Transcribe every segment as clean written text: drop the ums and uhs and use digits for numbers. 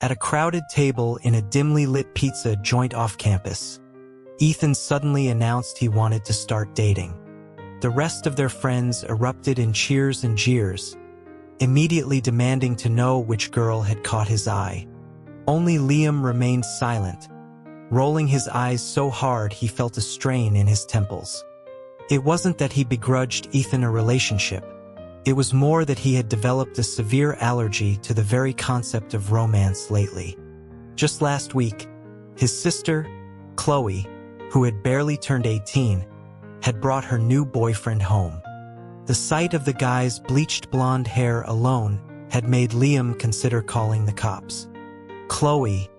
At a crowded table in a dimly lit pizza joint off campus, Ethan suddenly announced he wanted to start dating. The rest of their friends erupted in cheers and jeers, immediately demanding to know which girl had caught his eye. Only Liam remained silent, rolling his eyes so hard he felt a strain in his temples. It wasn't that he begrudged Ethan a relationship. It was more that he had developed a severe allergy to the very concept of romance lately. Just last week, his sister, Chloe, who had barely turned 18, had brought her new boyfriend home. The sight of the guy's bleached blonde hair alone had made Liam consider calling the cops. Chloe,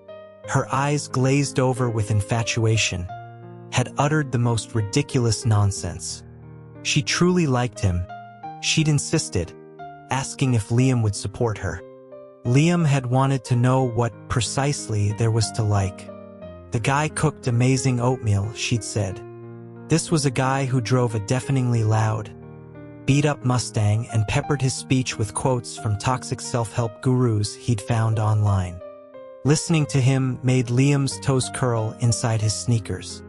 her eyes glazed over with infatuation, had uttered the most ridiculous nonsense. She truly liked him. She'd insisted, asking if Liam would support her. Liam had wanted to know what precisely there was to like. The guy cooked amazing oatmeal, she'd said. This was a guy who drove a deafeningly loud, beat-up Mustang and peppered his speech with quotes from toxic self-help gurus he'd found online. Listening to him made Liam's toes curl inside his sneakers.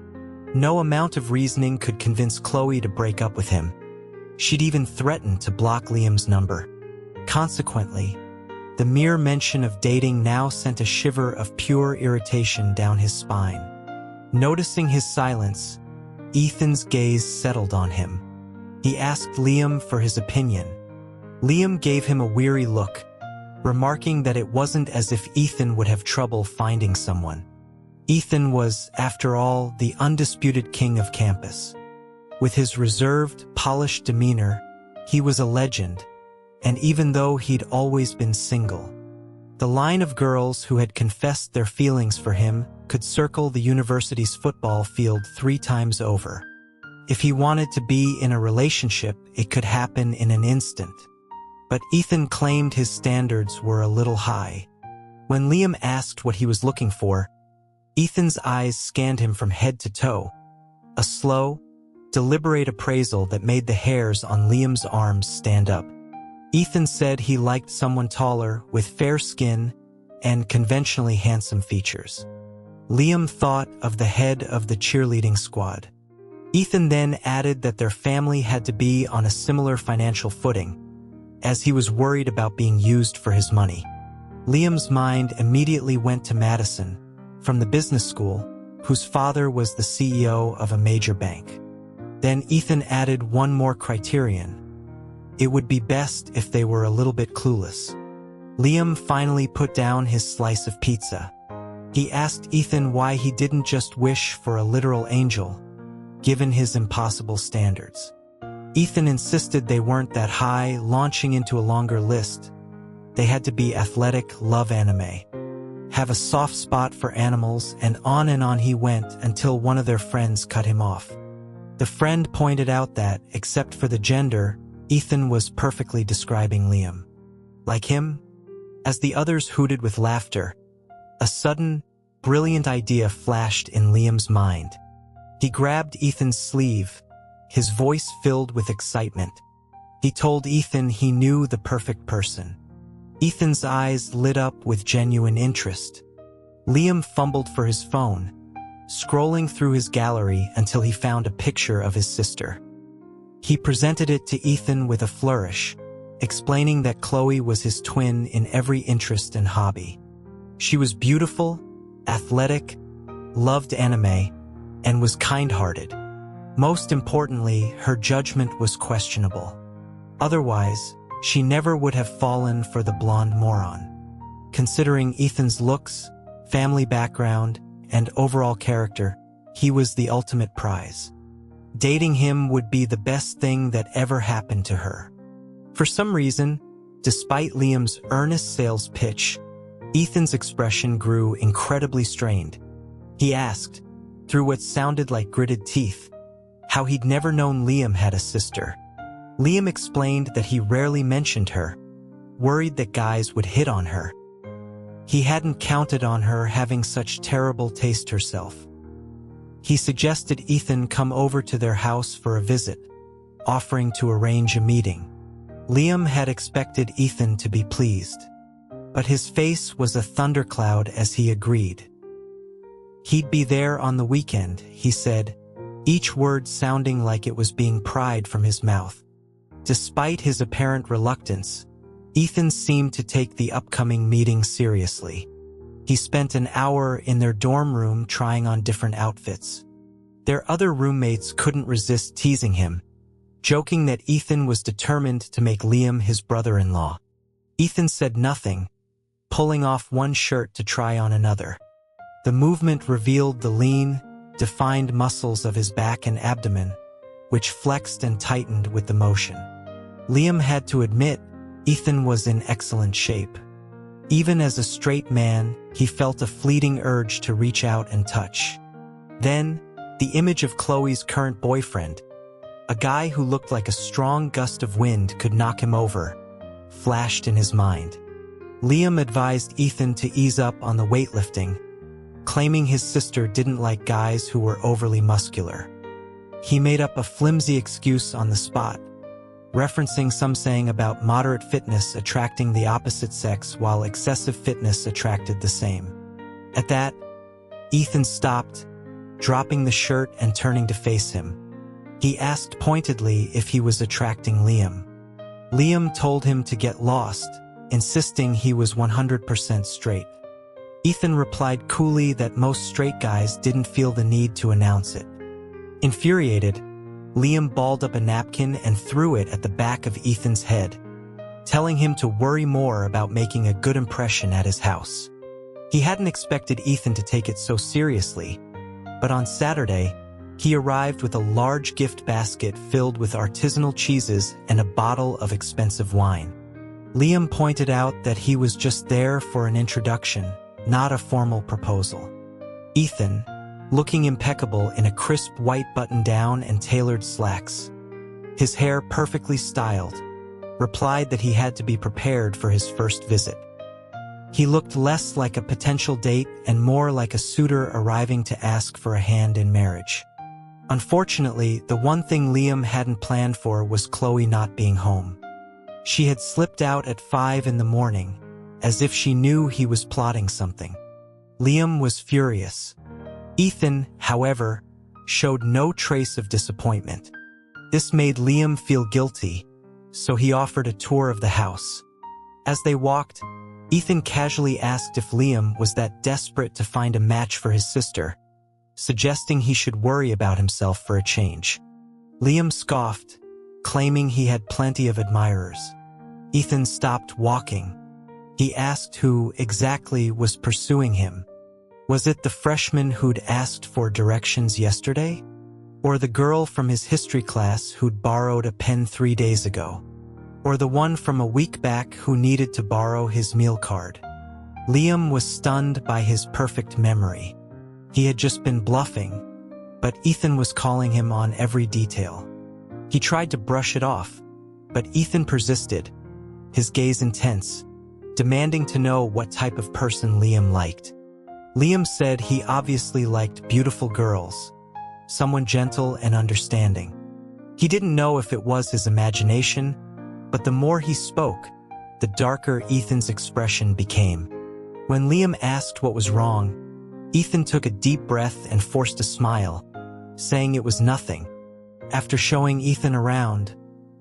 No amount of reasoning could convince Chloe to break up with him. She'd even threatened to block Liam's number. Consequently, the mere mention of dating now sent a shiver of pure irritation down his spine. Noticing his silence, Ethan's gaze settled on him. He asked Liam for his opinion. Liam gave him a weary look, remarking that it wasn't as if Ethan would have trouble finding someone. Ethan was, after all, the undisputed king of campus. With his reserved, polished demeanor, he was a legend, and even though he'd always been single, the line of girls who had confessed their feelings for him could circle the university's football field 3 times over. If he wanted to be in a relationship, it could happen in an instant. But Ethan claimed his standards were a little high. When Liam asked what he was looking for, Ethan's eyes scanned him from head to toe, a slow, deliberate appraisal that made the hairs on Liam's arms stand up. Ethan said he liked someone taller, with fair skin, and conventionally handsome features. Liam thought of the head of the cheerleading squad. Ethan then added that their family had to be on a similar financial footing, as he was worried about being used for his money. Liam's mind immediately went to Madison, from the business school, whose father was the CEO of a major bank. Then Ethan added one more criterion. It would be best if they were a little bit clueless. Liam finally put down his slice of pizza. He asked Ethan why he didn't just wish for a literal angel, given his impossible standards. Ethan insisted they weren't that high, launching into a longer list. They had to be athletic, love anime, have a soft spot for animals, and on he went until one of their friends cut him off. The friend pointed out that, except for the gender, Ethan was perfectly describing Liam. Like him? As the others hooted with laughter, a sudden, brilliant idea flashed in Liam's mind. He grabbed Ethan's sleeve, his voice filled with excitement. He told Ethan he knew the perfect person. Ethan's eyes lit up with genuine interest. Liam fumbled for his phone, scrolling through his gallery until he found a picture of his sister. He presented it to Ethan with a flourish, explaining that Chloe was his twin in every interest and hobby. She was beautiful, athletic, loved anime, and was kind-hearted. Most importantly, her judgment was questionable. Otherwise, she never would have fallen for the blonde moron. Considering Ethan's looks, family background, and overall character, he was the ultimate prize. Dating him would be the best thing that ever happened to her. For some reason, despite Liam's earnest sales pitch, Ethan's expression grew incredibly strained. He asked, through what sounded like gritted teeth, how he'd never known Liam had a sister. Liam explained that he rarely mentioned her, worried that guys would hit on her. He hadn't counted on her having such terrible taste herself. He suggested Ethan come over to their house for a visit, offering to arrange a meeting. Liam had expected Ethan to be pleased. but his face was a thundercloud as he agreed. He'd be there on the weekend, he said, each word sounding like it was being pried from his mouth. Despite his apparent reluctance, Ethan seemed to take the upcoming meeting seriously. He spent an hour in their dorm room trying on different outfits. Their other roommates couldn't resist teasing him, joking that Ethan was determined to make Liam his brother-in-law. Ethan said nothing, pulling off one shirt to try on another. The movement revealed the lean, defined muscles of his back and abdomen, which flexed and tightened with the motion. Liam had to admit Ethan was in excellent shape. Even as a straight man, he felt a fleeting urge to reach out and touch. Then, the image of Chloe's current boyfriend, a guy who looked like a strong gust of wind could knock him over, flashed in his mind. Liam advised Ethan to ease up on the weightlifting, claiming his sister didn't like guys who were overly muscular. He made up a flimsy excuse on the spot, referencing some saying about moderate fitness attracting the opposite sex while excessive fitness attracted the same. At that, Ethan stopped, dropping the shirt and turning to face him. He asked pointedly if he was attracting Liam. Liam told him to get lost, insisting he was 100% straight. Ethan replied coolly that most straight guys didn't feel the need to announce it. Infuriated, Liam balled up a napkin and threw it at the back of Ethan's head, telling him to worry more about making a good impression at his house. He hadn't expected Ethan to take it so seriously, but on Saturday, he arrived with a large gift basket filled with artisanal cheeses and a bottle of expensive wine. Liam pointed out that he was just there for an introduction, not a formal proposal. Ethan, looking impeccable in a crisp white button-down and tailored slacks, his hair perfectly styled, replied that he had to be prepared for his first visit. He looked less like a potential date and more like a suitor arriving to ask for a hand in marriage. Unfortunately, the one thing Liam hadn't planned for was Chloe not being home. She had slipped out at 5 in the morning, as if she knew he was plotting something. Liam was furious. Ethan, however, showed no trace of disappointment. This made Liam feel guilty, so he offered a tour of the house. As they walked, Ethan casually asked if Liam was that desperate to find a match for his sister, suggesting he should worry about himself for a change. Liam scoffed, claiming he had plenty of admirers. Ethan stopped walking. He asked who exactly was pursuing him. Was it the freshman who'd asked for directions yesterday? Or the girl from his history class who'd borrowed a pen 3 days ago? Or the one from a week back who needed to borrow his meal card? Liam was stunned by his perfect memory. He had just been bluffing, but Ethan was calling him on every detail. He tried to brush it off, but Ethan persisted, his gaze intense, demanding to know what type of person Liam liked. Liam said he obviously liked beautiful girls, someone gentle and understanding. He didn't know if it was his imagination, but the more he spoke, the darker Ethan's expression became. When Liam asked what was wrong, Ethan took a deep breath and forced a smile, saying it was nothing. After showing Ethan around,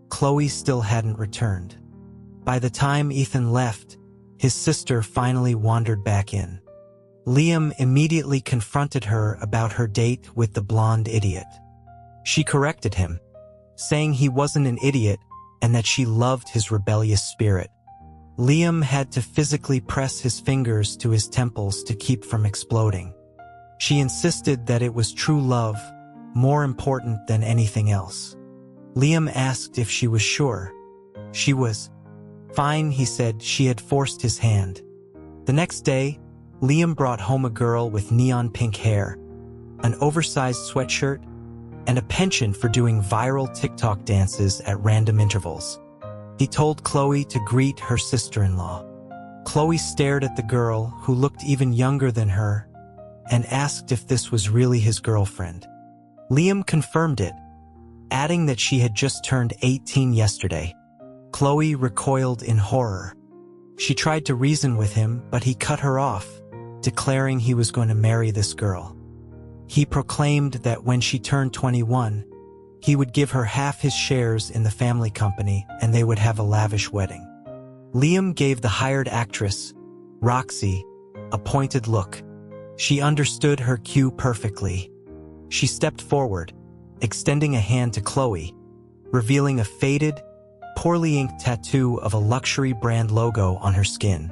Chloe still hadn't returned. By the time Ethan left, his sister finally wandered back in. Liam immediately confronted her about her date with the blonde idiot. She corrected him, saying he wasn't an idiot and that she loved his rebellious spirit. Liam had to physically press his fingers to his temples to keep from exploding. She insisted that it was true love, more important than anything else. Liam asked if she was sure. She was. Fine, he said. She had forced his hand. The next day, Liam brought home a girl with neon pink hair, an oversized sweatshirt, and a penchant for doing viral TikTok dances at random intervals. He told Chloe to greet her sister-in-law. Chloe stared at the girl, who looked even younger than her, and asked if this was really his girlfriend. Liam confirmed it, adding that she had just turned 18 yesterday. Chloe recoiled in horror. She tried to reason with him, but he cut her off, declaring he was going to marry this girl. He proclaimed that when she turned 21, he would give her half his shares in the family company and they would have a lavish wedding. Liam gave the hired actress, Roxy, a pointed look. She understood her cue perfectly. She stepped forward, extending a hand to Chloe, revealing a faded, poorly inked tattoo of a luxury brand logo on her skin.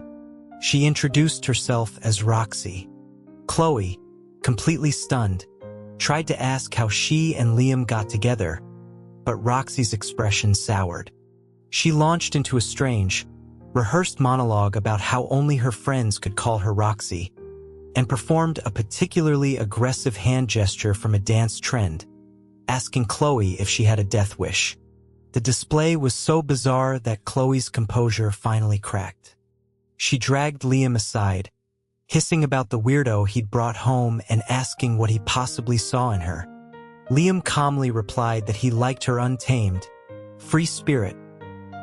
She introduced herself as Roxy. Chloe, completely stunned, tried to ask how she and Liam got together, but Roxy's expression soured. She launched into a strange, rehearsed monologue about how only her friends could call her Roxy, and performed a particularly aggressive hand gesture from a dance trend, asking Chloe if she had a death wish. The display was so bizarre that Chloe's composure finally cracked. She dragged Liam aside, hissing about the weirdo he'd brought home and asking what he possibly saw in her. Liam calmly replied that he liked her untamed, free spirit,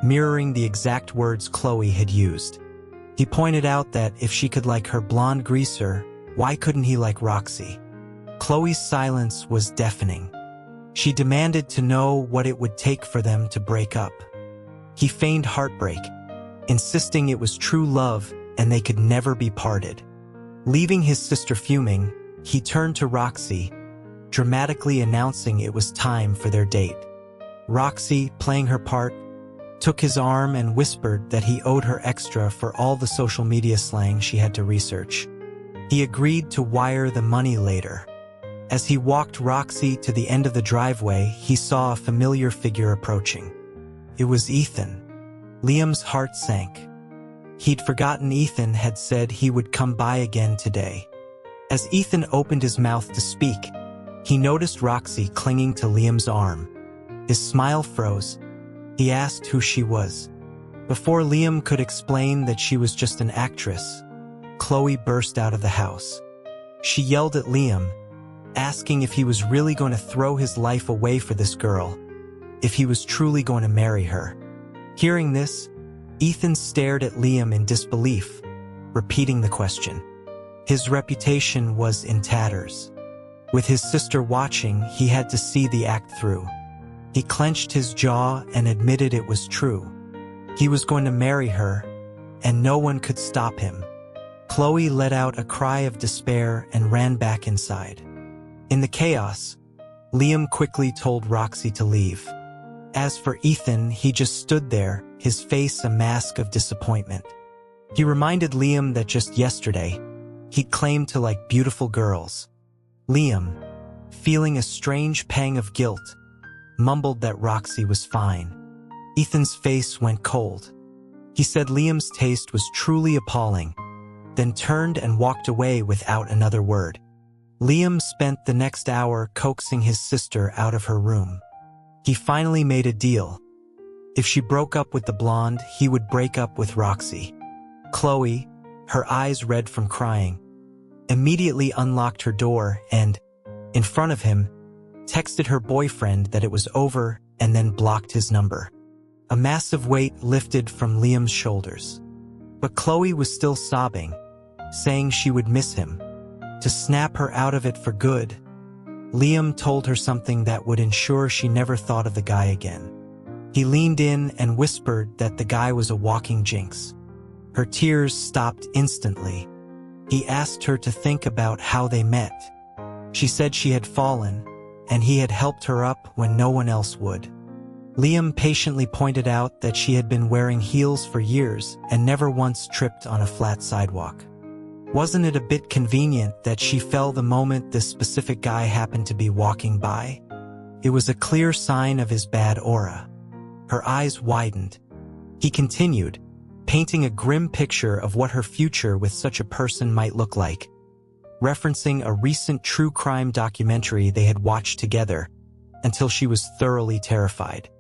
mirroring the exact words Chloe had used. He pointed out that if she could like her blonde greaser, why couldn't he like Roxy? Chloe's silence was deafening. She demanded to know what it would take for them to break up. He feigned heartbreak, insisting it was true love and they could never be parted. Leaving his sister fuming, he turned to Roxy, dramatically announcing it was time for their date. Roxy, playing her part, took his arm and whispered that he owed her extra for all the social media slang she had to research. He agreed to wire the money later. As he walked Roxy to the end of the driveway, he saw a familiar figure approaching. It was Ethan. Liam's heart sank. He'd forgotten Ethan had said he would come by again today. As Ethan opened his mouth to speak, he noticed Roxy clinging to Liam's arm. His smile froze. He asked who she was. Before Liam could explain that she was just an actress, Chloe burst out of the house. She yelled at Liam, asking if he was really going to throw his life away for this girl, if he was truly going to marry her. Hearing this, Ethan stared at Liam in disbelief, repeating the question. His reputation was in tatters. With his sister watching, he had to see the act through. He clenched his jaw and admitted it was true. He was going to marry her, and no one could stop him. Chloe let out a cry of despair and ran back inside. In the chaos, Liam quickly told Roxy to leave. As for Ethan, he just stood there, his face a mask of disappointment. He reminded Liam that just yesterday, he'd claimed to like beautiful girls. Liam, feeling a strange pang of guilt, mumbled that Roxy was fine. Ethan's face went cold. He said Liam's taste was truly appalling, then turned and walked away without another word. Liam spent the next hour coaxing his sister out of her room. He finally made a deal. If she broke up with the blonde, he would break up with Roxy. Chloe, her eyes red from crying, immediately unlocked her door and, in front of him, texted her boyfriend that it was over and then blocked his number. A massive weight lifted from Liam's shoulders. But Chloe was still sobbing, saying she would miss him. To snap her out of it for good, Liam told her something that would ensure she never thought of the guy again. He leaned in and whispered that the guy was a walking jinx. Her tears stopped instantly. He asked her to think about how they met. She said she had fallen, and he had helped her up when no one else would. Liam patiently pointed out that she had been wearing heels for years and never once tripped on a flat sidewalk. Wasn't it a bit convenient that she fell the moment this specific guy happened to be walking by? It was a clear sign of his bad aura. Her eyes widened. He continued, painting a grim picture of what her future with such a person might look like, referencing a recent true crime documentary they had watched together, until she was thoroughly terrified.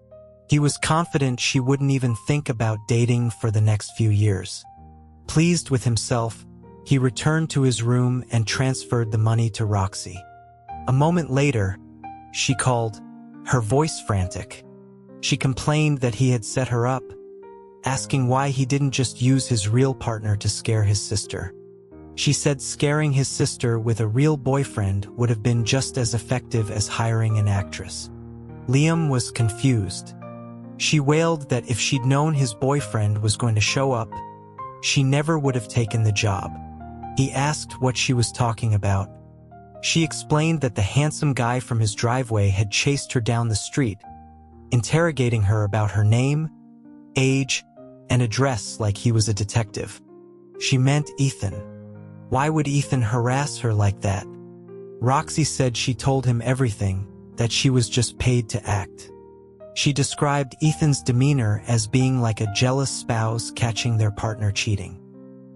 He was confident she wouldn't even think about dating for the next few years. Pleased with himself, he returned to his room and transferred the money to Roxy. A moment later, she called, her voice frantic. She complained that he had set her up, asking why he didn't just use his real partner to scare his sister. She said scaring his sister with a real boyfriend would have been just as effective as hiring an actress. Liam was confused. She wailed that if she'd known his boyfriend was going to show up, she never would have taken the job. He asked what she was talking about. She explained that the handsome guy from his driveway had chased her down the street, interrogating her about her name, age, and address like he was a detective. She meant Ethan. Why would Ethan harass her like that? Roxy said she told him everything, that she was just paid to act. She described Ethan's demeanor as being like a jealous spouse catching their partner cheating.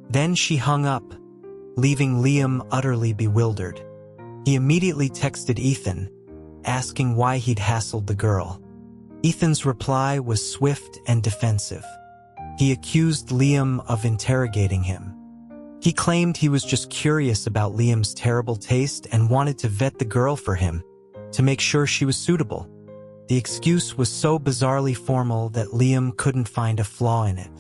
Then she hung up, leaving Liam utterly bewildered. He immediately texted Ethan, asking why he'd hassled the girl. Ethan's reply was swift and defensive. He accused Liam of interrogating him. He claimed he was just curious about Liam's terrible taste and wanted to vet the girl for him, to make sure she was suitable. The excuse was so bizarrely formal that Liam couldn't find a flaw in it.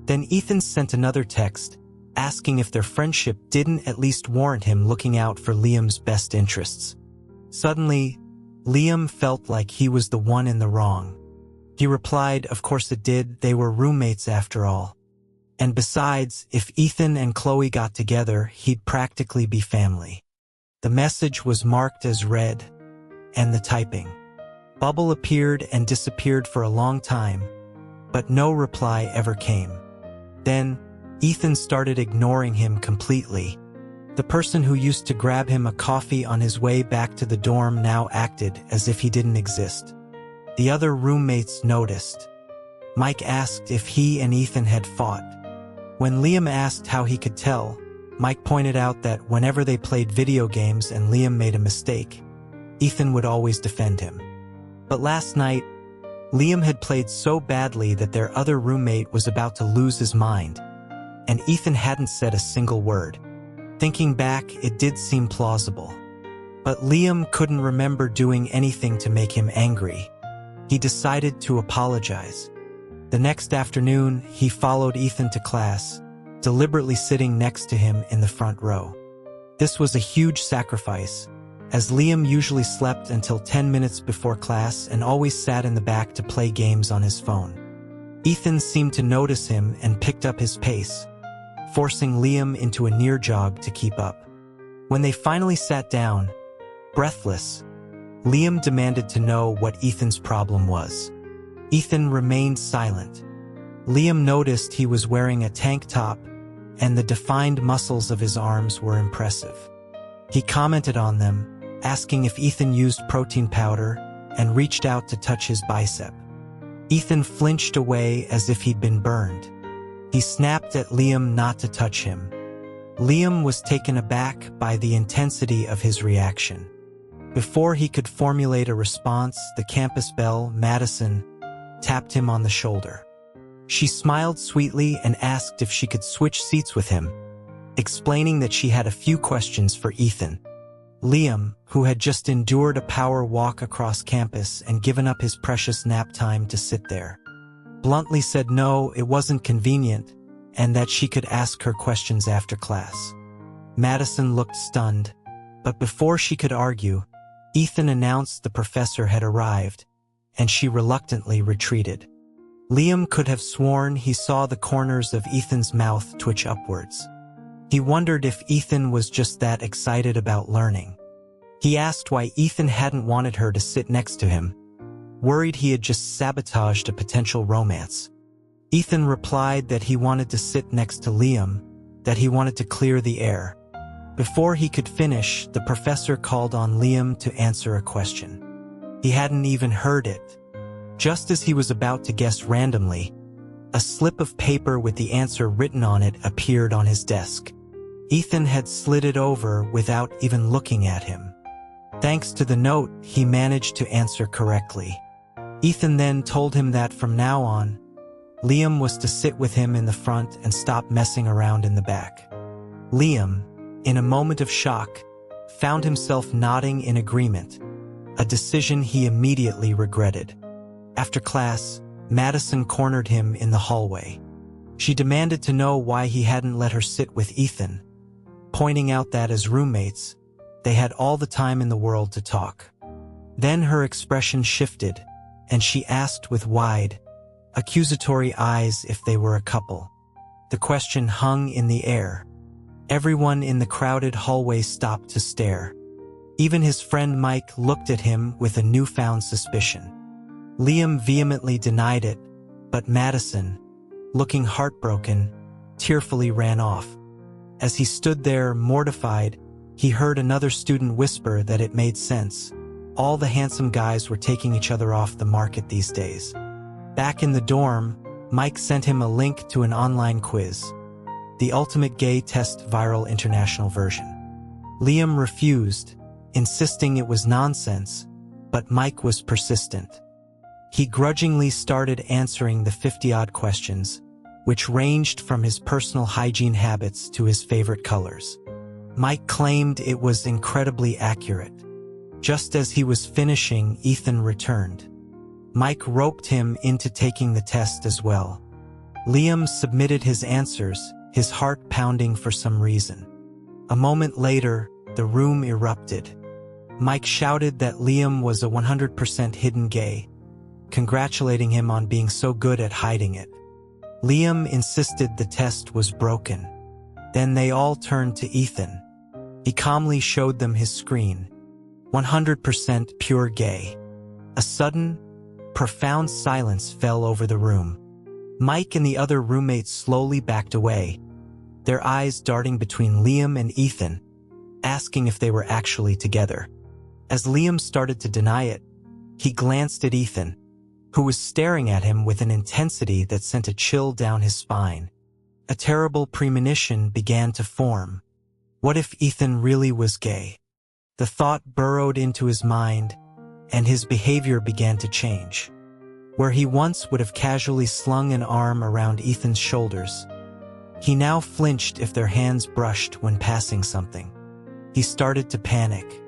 Then Ethan sent another text, asking if their friendship didn't at least warrant him looking out for Liam's best interests. Suddenly, Liam felt like he was the one in the wrong. He replied, of course it did, they were roommates after all. And besides, if Ethan and Chloe got together, he'd practically be family. The message was marked as read, and the typing bubble appeared and disappeared for a long time, but no reply ever came. Then, Ethan started ignoring him completely. The person who used to grab him a coffee on his way back to the dorm now acted as if he didn't exist. The other roommates noticed. Mike asked if he and Ethan had fought. When Liam asked how he could tell, Mike pointed out that whenever they played video games and Liam made a mistake, Ethan would always defend him. But last night, Liam had played so badly that their other roommate was about to lose his mind, and Ethan hadn't said a single word. Thinking back, it did seem plausible. But Liam couldn't remember doing anything to make him angry. He decided to apologize. The next afternoon, he followed Ethan to class, deliberately sitting next to him in the front row. This was a huge sacrifice, as Liam usually slept until 10 minutes before class and always sat in the back to play games on his phone. Ethan seemed to notice him and picked up his pace, forcing Liam into a near jog to keep up. When they finally sat down, breathless, Liam demanded to know what Ethan's problem was. Ethan remained silent. Liam noticed he was wearing a tank top, and the defined muscles of his arms were impressive. He commented on them, asking if Ethan used protein powder, and reached out to touch his bicep. Ethan flinched away as if he'd been burned. He snapped at Liam not to touch him. Liam was taken aback by the intensity of his reaction. Before he could formulate a response, the campus belle, Madison, tapped him on the shoulder. She smiled sweetly and asked if she could switch seats with him, explaining that she had a few questions for Ethan. Liam, who had just endured a power walk across campus and given up his precious nap time to sit there, bluntly said no, it wasn't convenient, and that she could ask her questions after class. Madison looked stunned, but before she could argue, Ethan announced the professor had arrived, and she reluctantly retreated. Liam could have sworn he saw the corners of Ethan's mouth twitch upwards. He wondered if Ethan was just that excited about learning. He asked why Ethan hadn't wanted her to sit next to him, worried he had just sabotaged a potential romance. Ethan replied that he wanted to sit next to Liam, that he wanted to clear the air. Before he could finish, the professor called on Liam to answer a question. He hadn't even heard it. Just as he was about to guess randomly, a slip of paper with the answer written on it appeared on his desk. Ethan had slid it over without even looking at him. Thanks to the note, he managed to answer correctly. Ethan then told him that from now on, Liam was to sit with him in the front and stop messing around in the back. Liam, in a moment of shock, found himself nodding in agreement, a decision he immediately regretted. After class, Madison cornered him in the hallway. She demanded to know why he hadn't let her sit with Ethan, pointing out that as roommates, they had all the time in the world to talk. Then her expression shifted, and she asked with wide, accusatory eyes if they were a couple. The question hung in the air. Everyone in the crowded hallway stopped to stare. Even his friend Mike looked at him with a newfound suspicion. Liam vehemently denied it, but Madison, looking heartbroken, tearfully ran off. As he stood there, mortified, he heard another student whisper that it made sense. All the handsome guys were taking each other off the market these days. Back in the dorm, Mike sent him a link to an online quiz, the ultimate gay test viral international version. Liam refused, insisting it was nonsense, but Mike was persistent. He grudgingly started answering the 50-odd questions, which ranged from his personal hygiene habits to his favorite colors. Mike claimed it was incredibly accurate. Just as he was finishing, Ethan returned. Mike roped him into taking the test as well. Liam submitted his answers, his heart pounding for some reason. A moment later, the room erupted. Mike shouted that Liam was a 100% hidden gay, congratulating him on being so good at hiding it. Liam insisted the test was broken. Then they all turned to Ethan. He calmly showed them his screen. 100% pure gay. A sudden, profound silence fell over the room. Mike and the other roommates slowly backed away, their eyes darting between Liam and Ethan, asking if they were actually together. As Liam started to deny it, he glanced at Ethan, who was staring at him with an intensity that sent a chill down his spine. A terrible premonition began to form. What if Ethan really was gay? The thought burrowed into his mind, and his behavior began to change. Where he once would have casually slung an arm around Ethan's shoulders, he now flinched if their hands brushed when passing something. He started to panic.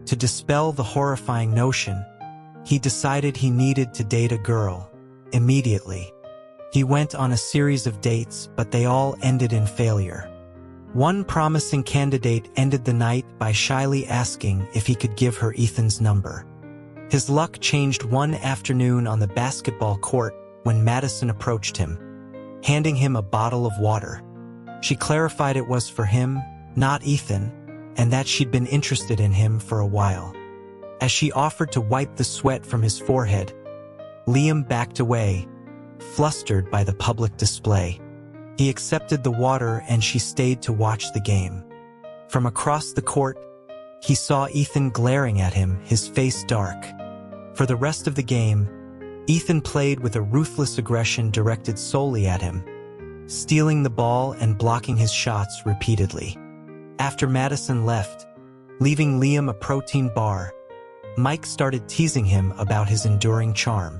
To dispel the horrifying notion, he decided he needed to date a girl, immediately. He went on a series of dates, but they all ended in failure. One promising candidate ended the night by shyly asking if he could give her Ethan's number. His luck changed one afternoon on the basketball court when Madison approached him, handing him a bottle of water. She clarified it was for him, not Ethan, and that she'd been interested in him for a while. As she offered to wipe the sweat from his forehead, Liam backed away, flustered by the public display. He accepted the water and she stayed to watch the game. From across the court, he saw Ethan glaring at him, his face dark. For the rest of the game, Ethan played with a ruthless aggression directed solely at him, stealing the ball and blocking his shots repeatedly. After Madison left, leaving Liam a protein bar, Mike started teasing him about his enduring charm.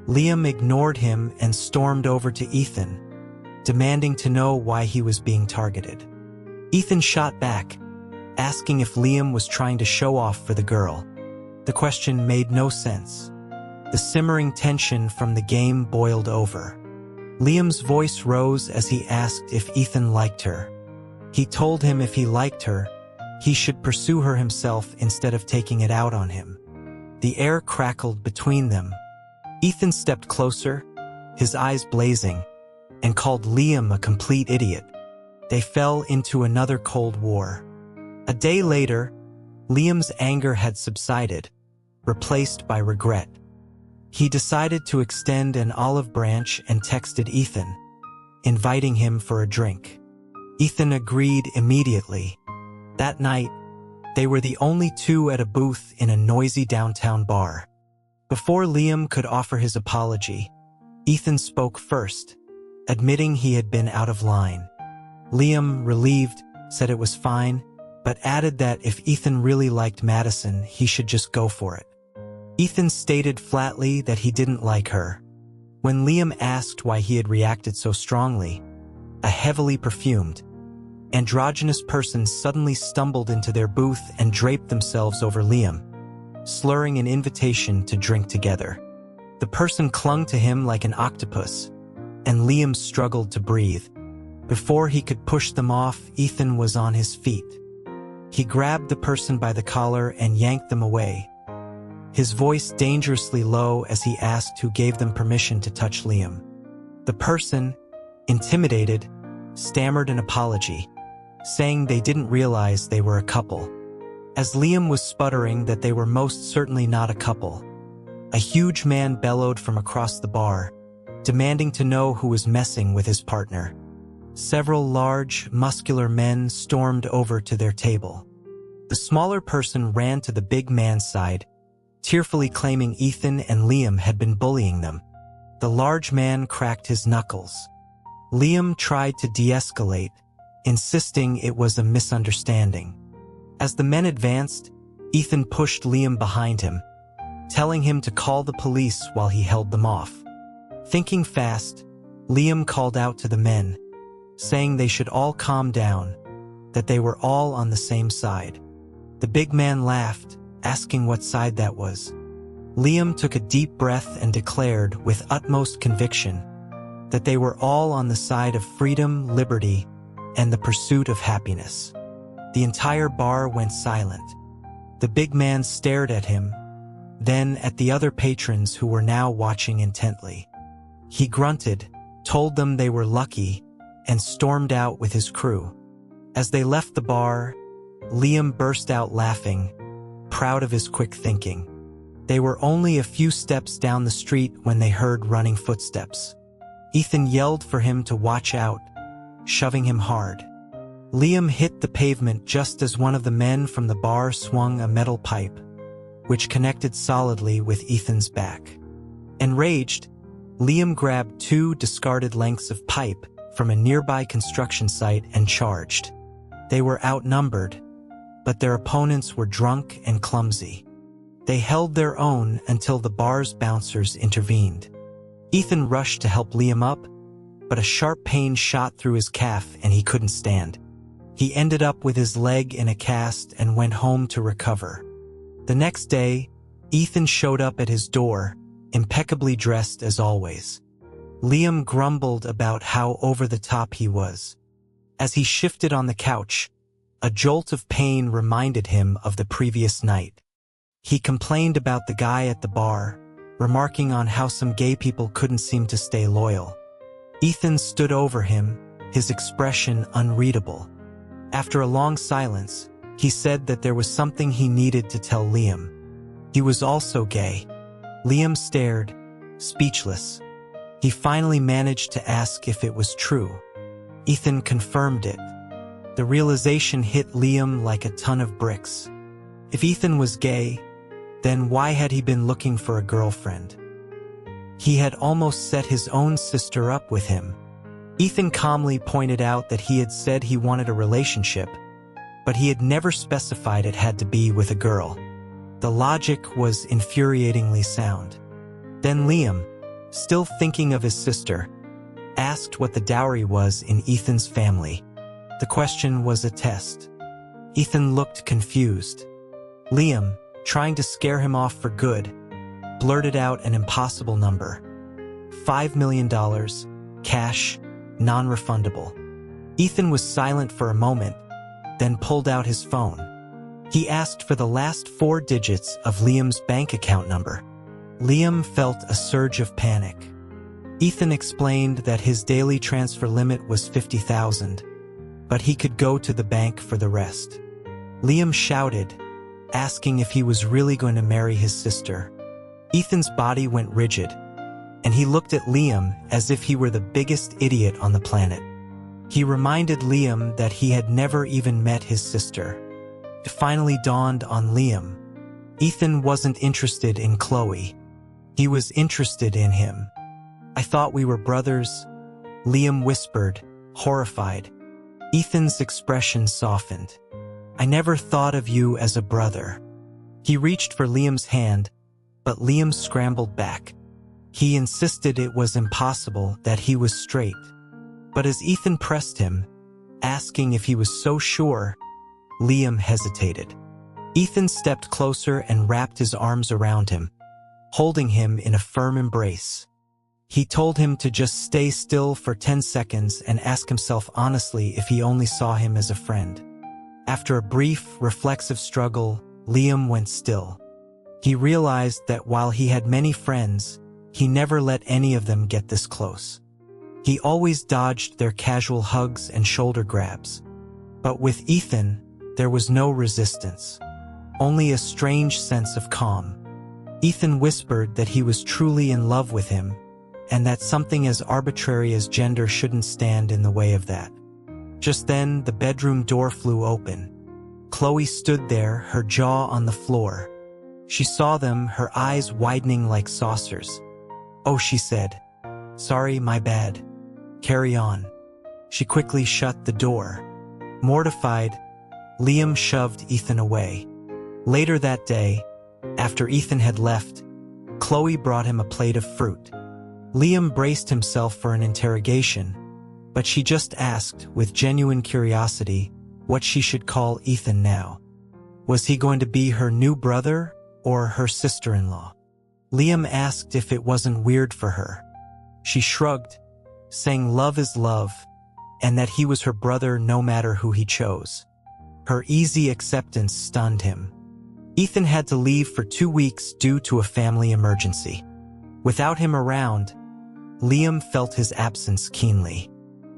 Liam ignored him and stormed over to Ethan, demanding to know why he was being targeted. Ethan shot back, asking if Liam was trying to show off for the girl. The question made no sense. The simmering tension from the game boiled over. Liam's voice rose as he asked if Ethan liked her. He told him if he liked her, he should pursue her himself instead of taking it out on him. The air crackled between them. Ethan stepped closer, his eyes blazing, and called Liam a complete idiot. They fell into another Cold War. A day later, Liam's anger had subsided, replaced by regret. He decided to extend an olive branch and texted Ethan, inviting him for a drink. Ethan agreed immediately. That night, they were the only two at a booth in a noisy downtown bar. Before Liam could offer his apology, Ethan spoke first, admitting he had been out of line. Liam, relieved, said it was fine, but added that if Ethan really liked Madison, he should just go for it. Ethan stated flatly that he didn't like her. When Liam asked why he had reacted so strongly, a heavily perfumed, androgynous person suddenly stumbled into their booth and draped themselves over Liam, slurring an invitation to drink together. The person clung to him like an octopus, and Liam struggled to breathe. Before he could push them off, Ethan was on his feet. He grabbed the person by the collar and yanked them away, his voice dangerously low as he asked who gave them permission to touch Liam. The person, intimidated, stammered an apology, saying they didn't realize they were a couple. As Liam was sputtering that they were most certainly not a couple, a huge man bellowed from across the bar, demanding to know who was messing with his partner. Several large, muscular men stormed over to their table. The smaller person ran to the big man's side, tearfully claiming Ethan and Liam had been bullying them. The large man cracked his knuckles. Liam tried to de-escalate, insisting it was a misunderstanding. As the men advanced, Ethan pushed Liam behind him, telling him to call the police while he held them off. Thinking fast, Liam called out to the men, saying they should all calm down, that they were all on the same side. The big man laughed, asking what side that was. Liam took a deep breath and declared with utmost conviction that they were all on the side of freedom, liberty, and the pursuit of happiness. The entire bar went silent. The big man stared at him, then at the other patrons who were now watching intently. He grunted, told them they were lucky, and stormed out with his crew. As they left the bar, Liam burst out laughing, proud of his quick thinking. They were only a few steps down the street when they heard running footsteps. Ethan yelled for him to watch out, shoving him hard. Liam hit the pavement just as one of the men from the bar swung a metal pipe, which connected solidly with Ethan's back. Enraged, Liam grabbed 2 discarded lengths of pipe from a nearby construction site and charged. They were outnumbered, but their opponents were drunk and clumsy. They held their own until the bar's bouncers intervened. Ethan rushed to help Liam up, but a sharp pain shot through his calf and he couldn't stand. He ended up with his leg in a cast and went home to recover. The next day, Ethan showed up at his door, impeccably dressed as always. Liam grumbled about how over the top he was. As he shifted on the couch, a jolt of pain reminded him of the previous night. He complained about the guy at the bar, remarking on how some gay people couldn't seem to stay loyal. Ethan stood over him, his expression unreadable. After a long silence, he said that there was something he needed to tell Liam. He was also gay. Liam stared, speechless. He finally managed to ask if it was true. Ethan confirmed it. The realization hit Liam like a ton of bricks. If Ethan was gay, then why had he been looking for a girlfriend? He had almost set his own sister up with him. Ethan calmly pointed out that he had said he wanted a relationship, but he had never specified it had to be with a girl. The logic was infuriatingly sound. Then Liam, still thinking of his sister, asked what the dowry was in Ethan's family. The question was a test. Ethan looked confused. Liam, trying to scare him off for good, blurted out an impossible number. $5 million, cash, non-refundable. Ethan was silent for a moment, then pulled out his phone. He asked for the last 4 digits of Liam's bank account number. Liam felt a surge of panic. Ethan explained that his daily transfer limit was $50,000, but he could go to the bank for the rest. Liam shouted, asking if he was really going to marry his sister. Ethan's body went rigid, and he looked at Liam as if he were the biggest idiot on the planet. He reminded Liam that he had never even met his sister. It finally dawned on Liam. Ethan wasn't interested in Chloe. He was interested in him. "I thought we were brothers," Liam whispered, horrified. Ethan's expression softened. "I never thought of you as a brother." He reached for Liam's hand, but Liam scrambled back. He insisted it was impossible, that he was straight. But as Ethan pressed him, asking if he was so sure, Liam hesitated. Ethan stepped closer and wrapped his arms around him. holding him in a firm embrace. He told him to just stay still for 10 seconds and ask himself honestly if he only saw him as a friend. After a brief, reflexive struggle, Liam went still. He realized that while he had many friends, he never let any of them get this close. He always dodged their casual hugs and shoulder grabs. But with Ethan, there was no resistance. Only a strange sense of calm. Ethan whispered that he was truly in love with him, and that something as arbitrary as gender shouldn't stand in the way of that. Just then, the bedroom door flew open. Chloe stood there, her jaw on the floor. She saw them, her eyes widening like saucers. "Oh," she said. "Sorry, my bad. Carry on." She quickly shut the door. Mortified, Liam shoved Ethan away. Later that day, after Ethan had left, Chloe brought him a plate of fruit. Liam braced himself for an interrogation, but she just asked, with genuine curiosity, what she should call Ethan now. Was he going to be her new brother or her sister-in-law? Liam asked if it wasn't weird for her. She shrugged, saying love is love, and that he was her brother no matter who he chose. Her easy acceptance stunned him. Ethan had to leave for 2 weeks due to a family emergency. Without him around, Liam felt his absence keenly.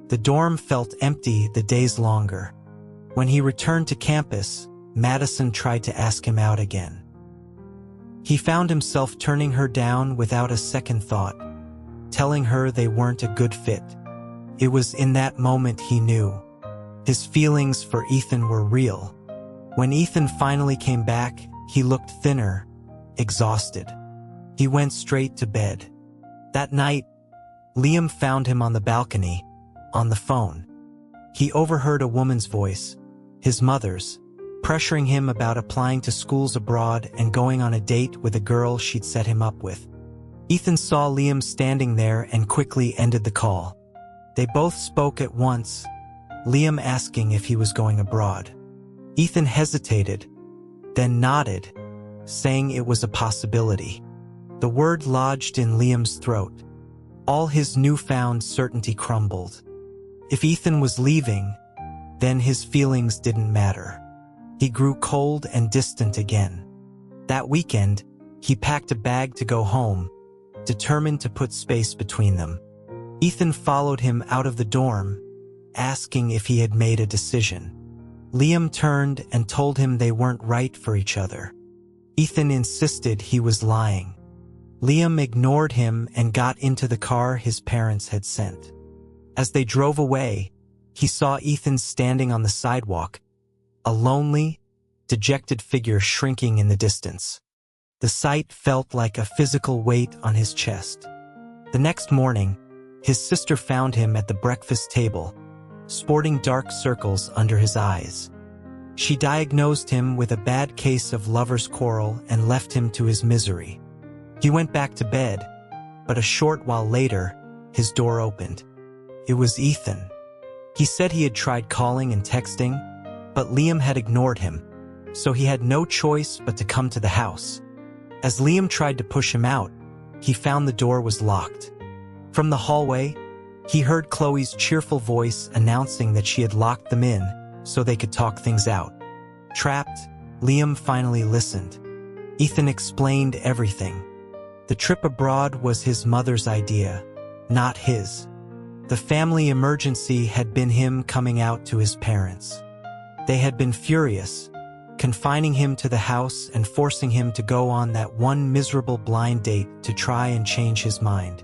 The dorm felt empty the days longer. When he returned to campus, Madison tried to ask him out again. He found himself turning her down without a second thought, telling her they weren't a good fit. It was in that moment he knew. His feelings for Ethan were real. When Ethan finally came back, he looked thinner, exhausted. He went straight to bed. That night, Liam found him on the balcony, on the phone. He overheard a woman's voice, his mother's, pressuring him about applying to schools abroad and going on a date with a girl she'd set him up with. Ethan saw Liam standing there and quickly ended the call. They both spoke at once, Liam asking if he was going abroad. Ethan hesitated, then nodded, saying it was a possibility. The word lodged in Liam's throat. All his newfound certainty crumbled. If Ethan was leaving, then his feelings didn't matter. He grew cold and distant again. That weekend, he packed a bag to go home, determined to put space between them. Ethan followed him out of the dorm, asking if he had made a decision. Liam turned and told him they weren't right for each other. Ethan insisted he was lying. Liam ignored him and got into the car his parents had sent. As they drove away, he saw Ethan standing on the sidewalk, a lonely, dejected figure shrinking in the distance. The sight felt like a physical weight on his chest. The next morning, his sister found him at the breakfast table, sporting dark circles under his eyes. She diagnosed him with a bad case of lover's quarrel and left him to his misery. He went back to bed, but a short while later, his door opened. It was Ethan. He said he had tried calling and texting, but Liam had ignored him, so he had no choice but to come to the house. As Liam tried to push him out, he found the door was locked. From the hallway, he heard Chloe's cheerful voice announcing that she had locked them in so they could talk things out. Trapped, Liam finally listened. Ethan explained everything. The trip abroad was his mother's idea, not his. The family emergency had been him coming out to his parents. They had been furious, confining him to the house and forcing him to go on that one miserable blind date to try and change his mind.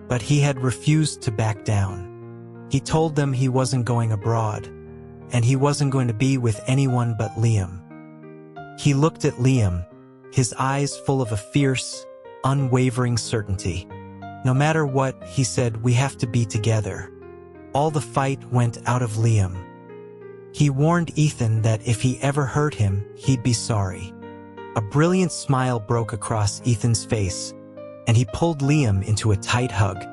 But he had refused to back down. He told them he wasn't going abroad, and he wasn't going to be with anyone but Liam. He looked at Liam, his eyes full of a fierce, unwavering certainty. No matter what, he said, we have to be together. All the fight went out of Liam. He warned Ethan that if he ever hurt him, he'd be sorry. A brilliant smile broke across Ethan's face, and he pulled Liam into a tight hug.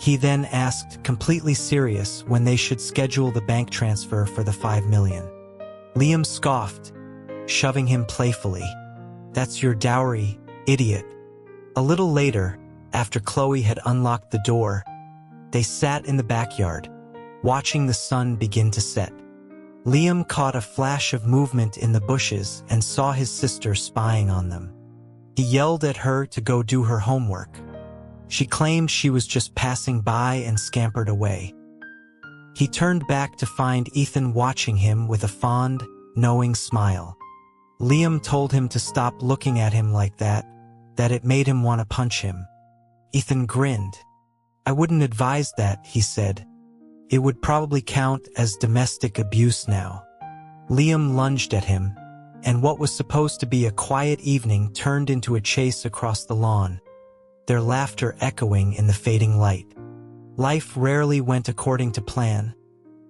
He then asked, completely serious, when they should schedule the bank transfer for the $5 million. Liam scoffed, shoving him playfully. That's your dowry, idiot. A little later, after Chloe had unlocked the door, they sat in the backyard, watching the sun begin to set. Liam caught a flash of movement in the bushes and saw his sister spying on them. He yelled at her to go do her homework. She claimed she was just passing by and scampered away. He turned back to find Ethan watching him with a fond, knowing smile. Liam told him to stop looking at him like that it made him want to punch him. Ethan grinned. "I wouldn't advise that," he said. "It would probably count as domestic abuse now." Liam lunged at him, and what was supposed to be a quiet evening turned into a chase across the lawn, their laughter echoing in the fading light. Life rarely went according to plan,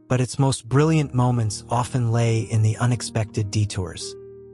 but its most brilliant moments often lay in the unexpected detours.